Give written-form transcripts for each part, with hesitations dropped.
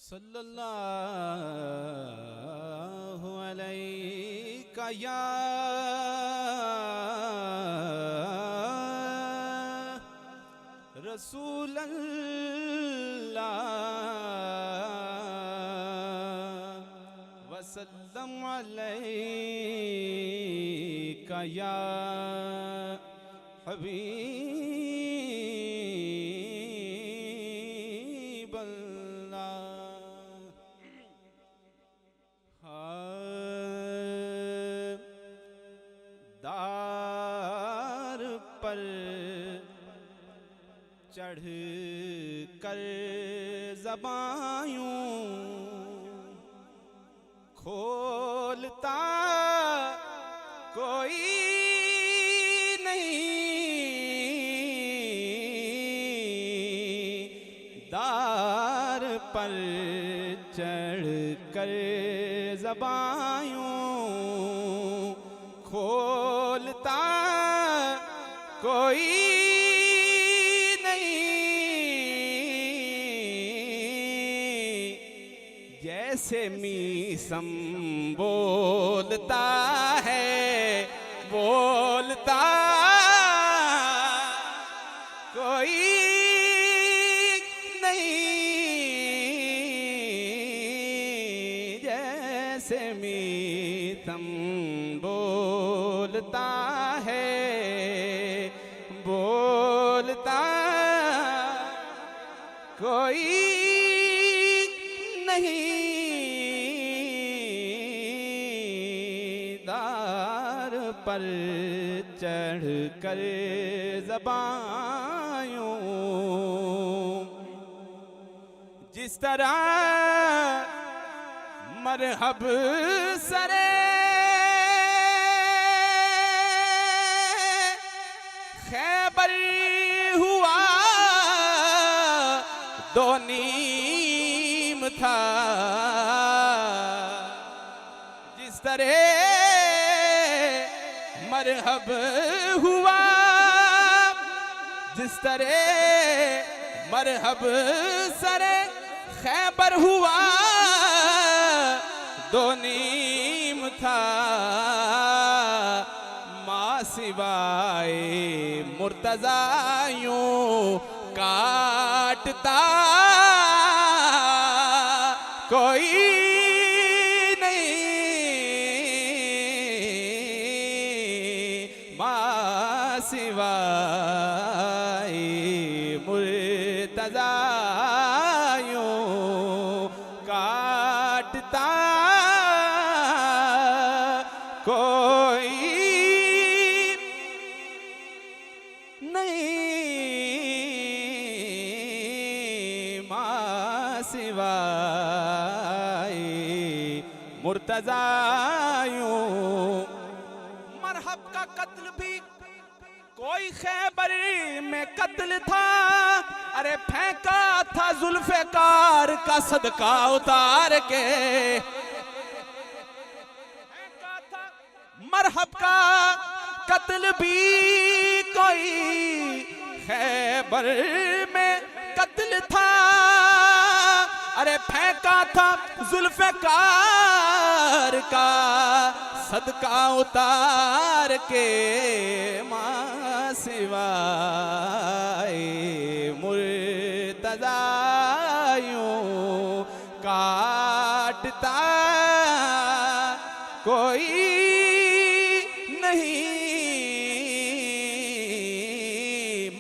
सल्लल्लाहु अलैका या रसूल अल्लाह वसल्लम अलैका या हबीब अल्लाह। दार पर चढ़ कर ज़बायूं खोलता कोई नहीं, दार पर चढ़ कर ज़बायूं खोलता कोई जैसे मीसम बोलता है बोलता कोई नहीं, जैसे मीसम बोलता है बोलता कोई नहीं, दार पर चढ़ कर ज़बायूं जिस तरह मरहब सरे खैबर हुआ दो नीम था, जिस तरह मरहब हुआ जिस तरह मरहब सरे खैबर हुआ दो नीम था, माँ सिवाए मुर्तज़ा यूं काटता कोई नहीं, माँ सिवाए मुर्तज़ा यूं काटता कोई नहीं, माँ सिवाए मुर्तज़ा यूं। मरहब का कत्ल भी कोई खैबर में कत्ल था, अरे फेंका था जुल्फ़िकार का सदका उतार के, फेंका था। मरहब का कत्ल भी कोई खैबर में कत्ल था, अरे फेंका था जुल्फ़िकार का सदका उतार के, माँ सिवाए मुर्तज़ा यूं काटता कोई नहीं,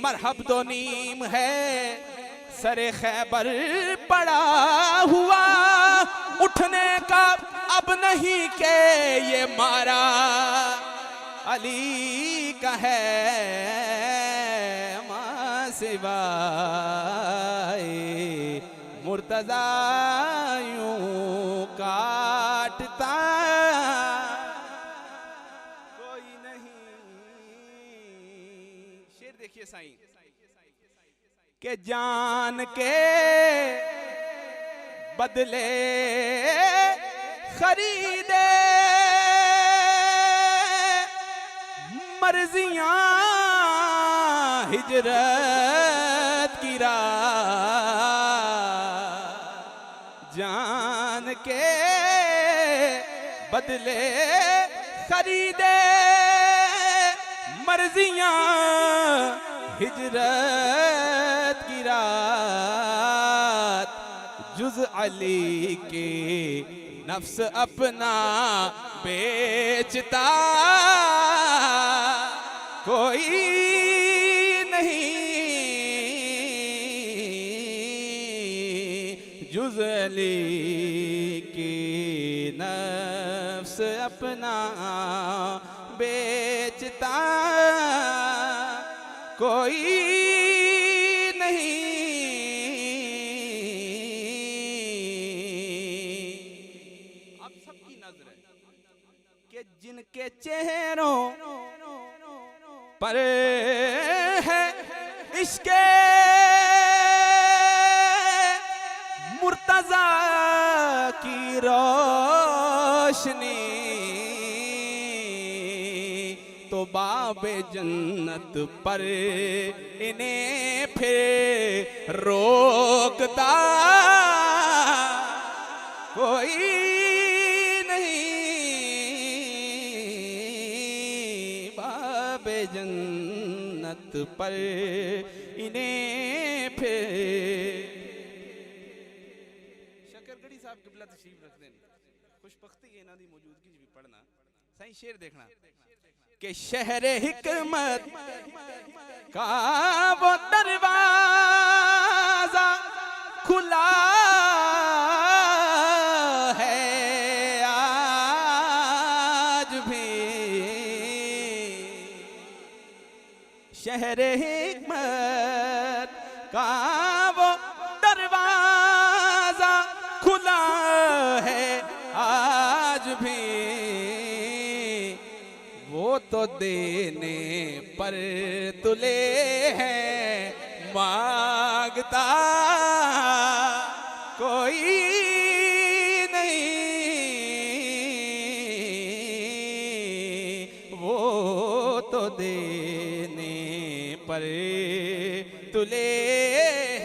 मरहब दो नीम है सरे खैबर पड़ा हुआ, उठने का अब नहीं के ये मारा अली का है, माँ सिवाए मुर्तज़ा यूं काटता कोई नहीं। शेर देखिए साईं के जान के बदले खरीदे मर्जियां हिजरत की राह जान के बदले खरीदे मर्जियां हिजरत की रात जुज अली के नफ्स अपना बेचता कोई नहीं जुज अली के नफ्स अपना बेचता कोई नहीं। अब सबकी नजर है कि जिनके चेहरों पर है इश्क़े मुर्तज़ा की रोशनी तो बाबे जन्नत पर इन्हें फिर रोकता कोई नहीं। बाबे जन्नत पर इन्हें फिर शकरगढ़ी साहब किबला तशरीफ रख दें खुशबख्ती है ना दी मौजूदगी भी पढ़ना सही शेर देखना कि शहर हिकमत का वो दरवाजा खुला है आज भी। शहर हिकमत का वो दरवाजा खुला है आज भी। वो तो देने पर तुले हैं मांगता कोई नहीं। वो तो देने पर तुले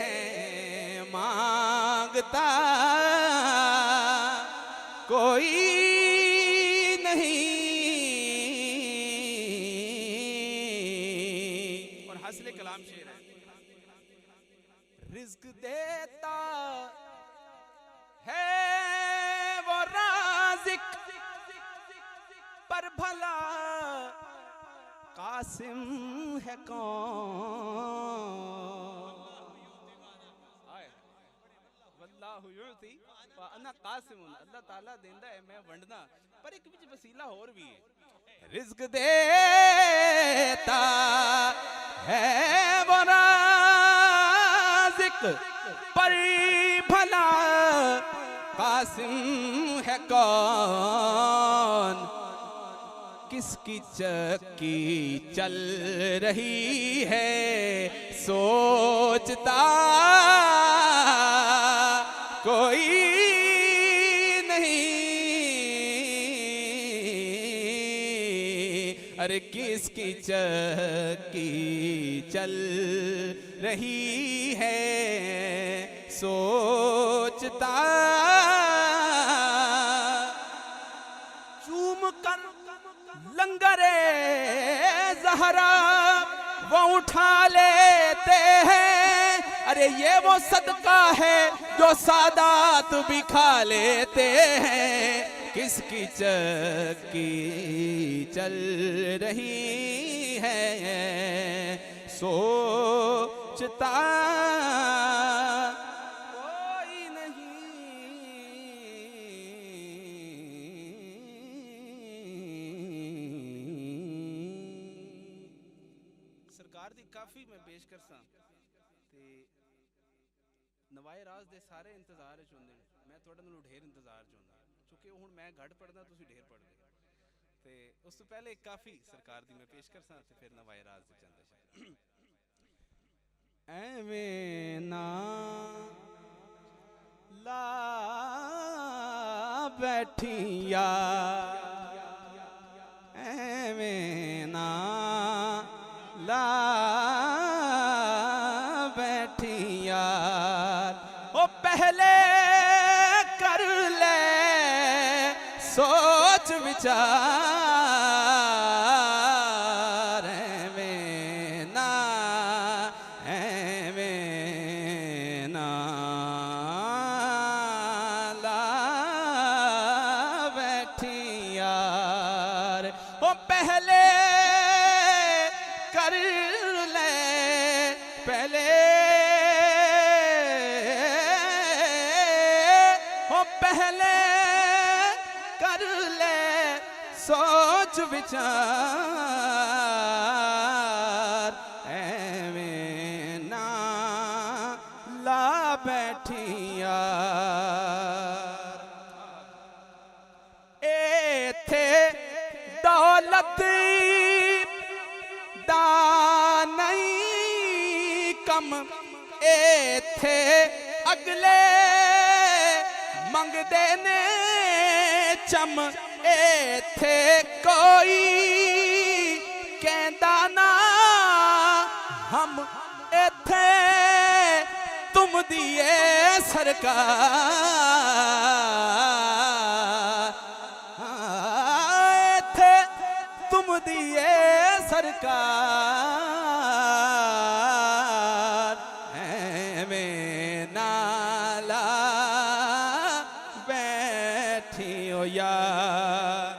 हैं मांगता कोई नहीं। असले कलाम शेर है रिज़्क़ देता है वो राज़िक पर भला कासिम है कौन। वल्लाहु युती व अना कासिमुन अल्लाह ताला देंदा है मैं वंडना पर एक विच वसीला और भी है। रिज़्क़ देता है वो राज़िक पर भला कासिम है कौन। किसकी चक्की चल रही है सोचता कोई अरे किसकी चक्की चल रही है सोचता। चूम कर लंगरे ज़हरा वो उठा लेते हैं। अरे ये वो सदका है जो सादात भी खा लेते हैं। किसकी चक्की चल रही है सोचता कोई नहीं। सरकार दी काफी मैं पेश करसा ते नवाए राज दे सारे इंतजार च हुंदे मैं तुहाडे नालों ढेर इंतजार च हुंदा क्योंकि हुण मैं घट पढ़दा तुसीं ढेर पढ़दे ते उस तो पहले एक काफी सरकार दी मैं पेश करसा ते फिर नवाए राज दे चंद शायर। एवें ना ला बैठिया एवें ना ला बैठिया ओ पहले विचार एवें ना ला बैठी यार। ओ पहले कर ले पहले पहले कर ले सोच विचार एवें ना ला बैठी यार। एथे दौलत दा नहीं कम एथे अगले मंगदे ने चम एथे कोई कहंदा ना हम एथे तुम दिए सरकार एथे तुम दिए सरकार एवें नाला बैठियो यार।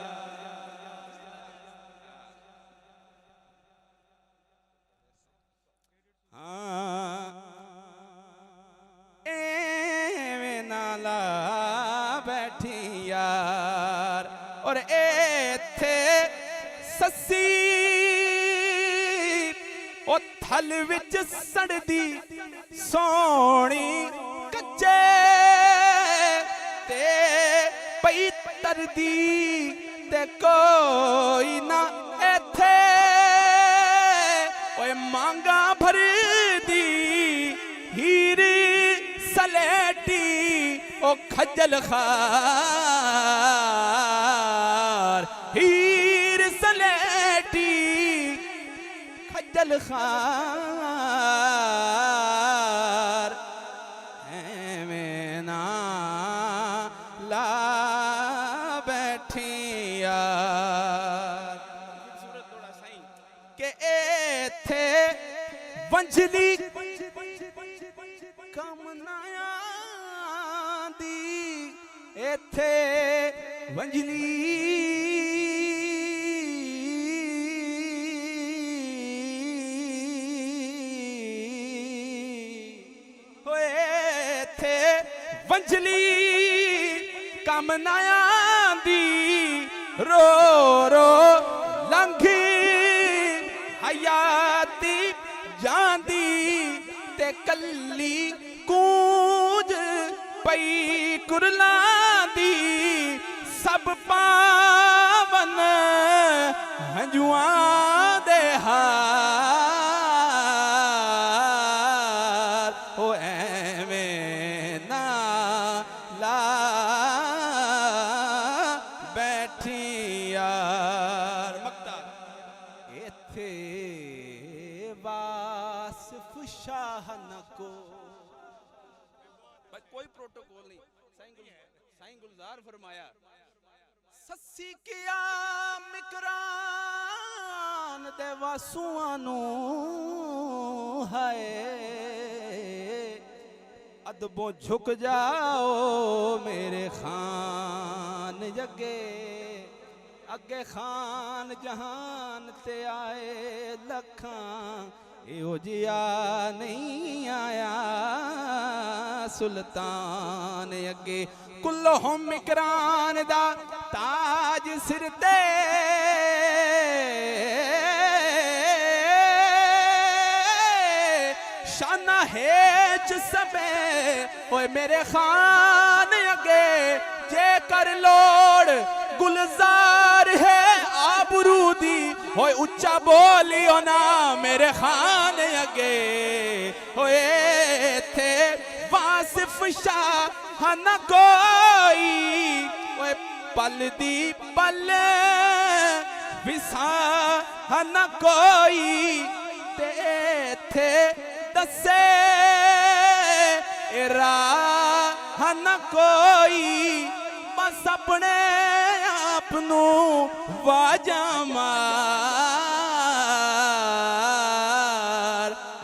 एवें नाला बैठी यार। और एथे सस्सी ओ थल विच सड़दी सोनी कच्चे ते पई तरदी ते कोई ना एथे ओए मांगा भरदी हीरी सलेटी ओ खजल खार हीर सलेटी खजल खार एवें ना ला बैठी यार। सूरत थोड़ा सही के एथे वंजली कम ना आंदी एथे वंजली वंजली कम ना आंदी रो रो लंघी हयाती जांदी ते कल्ली कूंज पई कुरलांदी सब पावन हंजुआं दे हार ओ एवें ना ला बैठी यार। मक्ता एथे वासिफ शाह न को कोई प्रोटोकॉल नहीं। साईं गुलजार फरमाया सस्सी किया मिकरान दे वासुआं नू हाय अदबों झुक जाओ मेरे खान जगे अगे खान जहान ते आए लखां एहो जिया नहीं आया सुल्तान अगे कुल्लुहुम इकरान दा ताज सिर ते शाना हेच सबे ओए मेरे खान अगे जे कर लोड़ गुलजार है आबरूदी होए उच्चा बोलियो ना मेरे खान अगे होए थे वासिफ शाह न कोई ओए पल दी पल विसा न कोई ते थे दसे राह न कोई बस अपने आप अपनों वाजा मार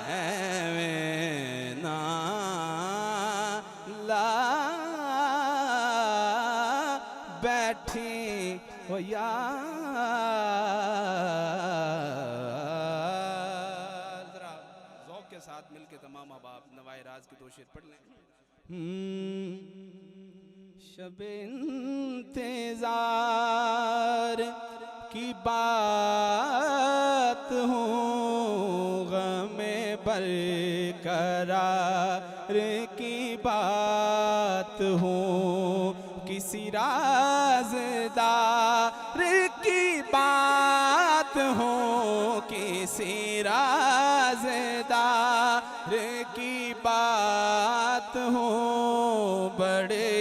एवें ना ला बैठी हो यार। जरा ज़ौक़ के साथ मिलके तमाम अहबाब नवाए राज के दो शेर पढ़ लें। शब इंतज़ार की बात हूँ, गमे बरकरार की बात हूँ, किसी राज़दार की बात हूँ, किसी राज़दार की बात हूँ, बड़े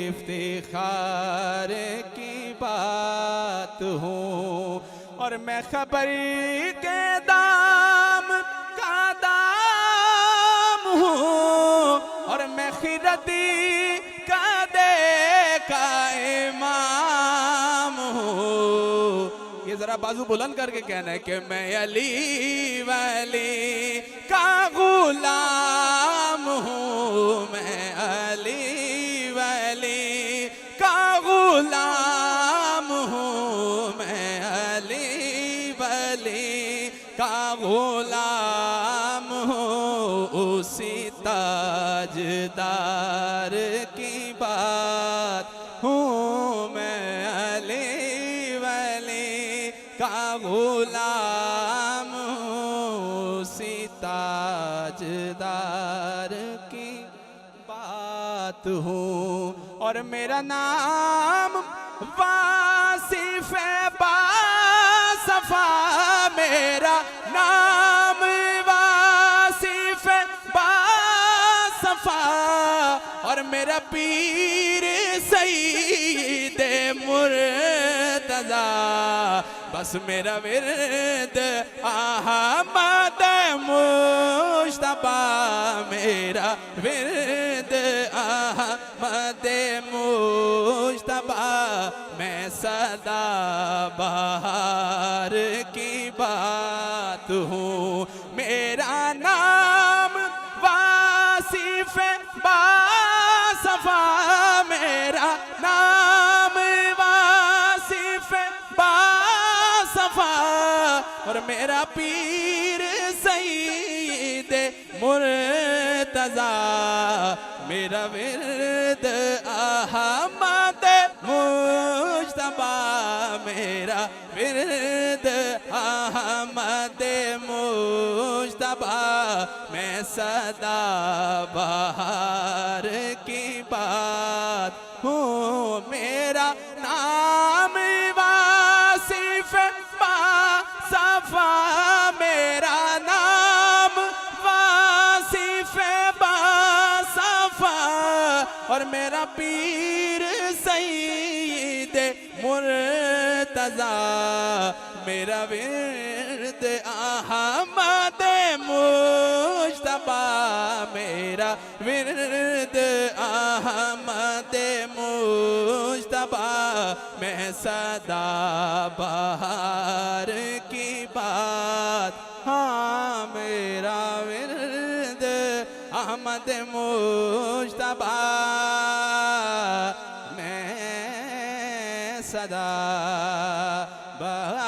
इफ्तिखार की बात हूँ। और मैं खबर के दाम का दाम हूँ, और मैं खिरती का दे का इमाम हूँ। ये जरा बाजू बुलंद करके कहना है कि मैं अली वली का गुलाम हूँ, मैं अली वली का गुलाम हूँ, मैं अली वली का गुलाम हूँ, उसी ताजदार की बात हूँ, मैं अली वली का गुलाम हूँ, उसी ताजदार की बात हूँ। और मेरा नाम वासिफ बासफा, मेरा नाम वासिफ बासफा, और मेरा पीर सईद मुर्तज़ा, बस मेरा विरद अहमद मुश्तबा, मेरा विरद अहमद मुश्तबा, मैं सदा बहार की बात हूँ। मेरा नाम वासिफ बासफा, मेरा नाम वासिफ बासफा, और मेरा पीर सईद मुर्तज़ा, मेरा विरद अहमद मुश्तबा, मेरा विरद अहमद मुश्तबा, मैं सदा बहार की बात हूँ। मेरा नाम वासिफ बासफा, मेरा नाम वासिफ बासफा, और मेरा पीर सईद मुर्तज़ा, मेरा विरद अहमद मुश्तबा, मेरा विरद अहमद मुश्तबा, मैं सदा बहार की बात, हाँ मेरा विरद अहमद मुश्तबा, मैं सदा बहार